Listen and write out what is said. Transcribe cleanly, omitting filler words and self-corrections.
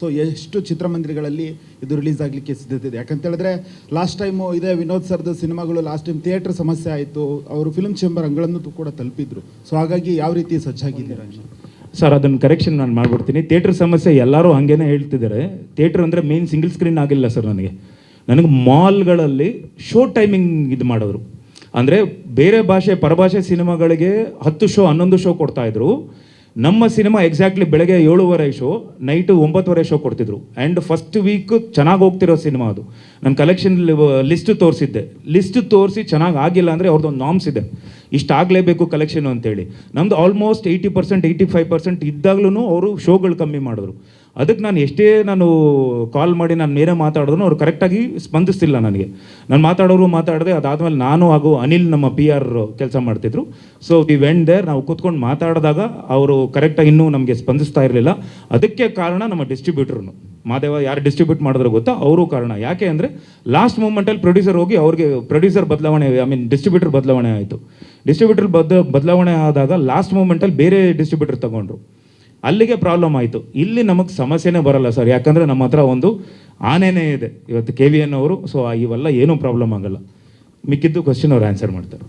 So ಎಷ್ಟು ಚಿತ್ರಮಂದಿರಗಳಲ್ಲಿ ಇದು ರಿಲೀಸ್ ಆಗಲಿಕ್ಕೆ ಸಿದ್ಧತೆ ಇದೆ? ಯಾಕಂತ ಹೇಳಿದ್ರೆ ಲಾಸ್ಟ್ ಟೈಮು ಇದೇ ವಿನೋದ್ ಸರ್ದು ಸಿನಿಮಾಗಳು ಲಾಸ್ಟ್ ಟೈಮ್ ಥಿಯೇಟರ್ ಸಮಸ್ಯೆ ಆಯಿತು, ಅವರು ಫಿಲ್ಮ್ ಚೇಂಬರ್ ಅಂಗಳನ್ನು ಕೂಡ ತಲುಪಿದ್ರು. ಸೊ ಹಾಗಾಗಿ ಯಾವ ರೀತಿ ಸಜ್ಜಾಗಿದ್ದೀರಾ? ಸರ್ ಅದನ್ನು ಕರೆಕ್ಷನ್ ನಾನು ಮಾಡ್ಬಿಡ್ತೀನಿ. ಥಿಯೇಟರ್ ಸಮಸ್ಯೆ ಎಲ್ಲರೂ ಹಾಗೇನೆ ಹೇಳ್ತಿದ್ದಾರೆ. ಥಿಯೇಟರ್ ಅಂದರೆ ಮೇನ್ ಸಿಂಗಲ್ ಸ್ಕ್ರೀನ್ ಆಗಿಲ್ಲ ಸರ್. ನನಗೆ ಮಾಲ್ಗಳಲ್ಲಿ ಶೋ ಟೈಮಿಂಗ್ ಇದು ಮಾಡೋರು, ಅಂದರೆ ಬೇರೆ ಭಾಷೆ ಪರಭಾಷೆ ಸಿನಿಮಾಗಳಿಗೆ 10 ಶೋ 11 ಶೋ ಕೊಡ್ತಾಯಿದ್ರು. ನಮ್ಮ ಸಿನಿಮಾ ಎಕ್ಸಾಕ್ಟ್ಲಿ ಬೆಳಗ್ಗೆ 7:30 ಶೋ, ನೈಟು 9:30 ಶೋ ಕೊಡ್ತಿದ್ರು. ಆ್ಯಂಡ್ ಫಸ್ಟ್ ವೀಕ್ ಚೆನ್ನಾಗಿ ಹೋಗ್ತಿರೋ ಸಿನಿಮಾ ಅದು. ನಾನು ಕಲೆಕ್ಷನ್ ಲಿಸ್ಟ್ ತೋರಿಸಿದ್ದೆ. ಲಿಸ್ಟ್ ತೋರಿಸಿ ಚೆನ್ನಾಗಿ ಆಗಿಲ್ಲ ಅಂದರೆ ಅವ್ರದ್ದೊಂದು ನಾಮ್ಸ್ ಇದೆ, ಇಷ್ಟು ಆಗಲೇಬೇಕು ಕಲೆಕ್ಷನು ಅಂತೇಳಿ. ನಮ್ಮದು ಆಲ್ಮೋಸ್ಟ್ 80% 85% ಇದ್ದಾಗಲೂ ಅವರು ಶೋಗಳು ಕಮ್ಮಿ ಮಾಡಿದ್ರು. ಅದಕ್ಕೆ ನಾನು ಎಷ್ಟೇ ಕಾಲ್ ಮಾಡಿ ನಾನು ನೇರ ಮಾತಾಡಿದ್ರು ಅವ್ರು ಕರೆಕ್ಟಾಗಿ ಸ್ಪಂದಿಸ್ತಿಲ್ಲ ನನಗೆ. ನಾನು ಮಾತಾಡಿದೆ. ಅದಾದಮೇಲೆ ನಾನು ಹಾಗೂ ಅನಿಲ್ ನಮ್ಮ PR ಕೆಲಸ ಮಾಡ್ತಿದ್ರು. So we went there. ನಾವು ಕೂತ್ಕೊಂಡು ಮಾತಾಡಿದಾಗ ಅವರು ಕರೆಕ್ಟಾಗಿ ಇನ್ನೂ ನಮಗೆ ಸ್ಪಂದಿಸ್ತಾ ಇರಲಿಲ್ಲ. ಅದಕ್ಕೆ ಕಾರಣ ನಮ್ಮ ಡಿಸ್ಟ್ರಿಬ್ಯೂಟರ್ನು ಮಾದೇವ ಯಾರು ಡಿಸ್ಟ್ರಿಬ್ಯೂಟ್ ಮಾಡಿದ್ರು ಗೊತ್ತಾ, ಅವರು ಕಾರಣ. ಯಾಕೆ ಅಂದರೆ ಲಾಸ್ಟ್ ಮೂಮೆಂಟಲ್ಲಿ ಪ್ರೊಡ್ಯೂಸರ್ ಹೋಗಿ ಅವ್ರಿಗೆ ಪ್ರೊಡ್ಯೂಸರ್ ಬದಲಾವಣೆ, ಡಿಸ್ಟ್ರಿಬ್ಯೂಟರ್ ಬದಲಾವಣೆ ಆಯಿತು. ಡಿಸ್ಟ್ರಿಬ್ಯೂಟರ್ ಬದಲಾವಣೆ ಆದಾಗ ಲಾಸ್ಟ್ ಮೂಮೆಂಟಲ್ಲಿ ಬೇರೆ ಡಿಸ್ಟ್ರಿಬ್ಯೂಟರ್ ತಗೊಂಡ್ರು. ಅಲ್ಲಿಗೆ ಪ್ರಾಬ್ಲಮ್ ಆಯಿತು. ಇಲ್ಲಿ ನಮಗೆ ಸಮಸ್ಯೆನೇ ಬರಲ್ಲ ಸರ್, ಯಾಕಂದರೆ ನಮ್ಮ ಹತ್ರ ಒಂದು ಆನೆನೇ ಇದೆ ಇವತ್ತು KVN ಅವರು. ಸೊ ಇವೆಲ್ಲ ಏನೂ ಪ್ರಾಬ್ಲಮ್ ಆಗಲ್ಲ. ಮಿಕ್ಕಿದ್ದು ಕ್ವಶನ್ ಅವ್ರು ಆನ್ಸರ್ ಮಾಡ್ತಾರೆ.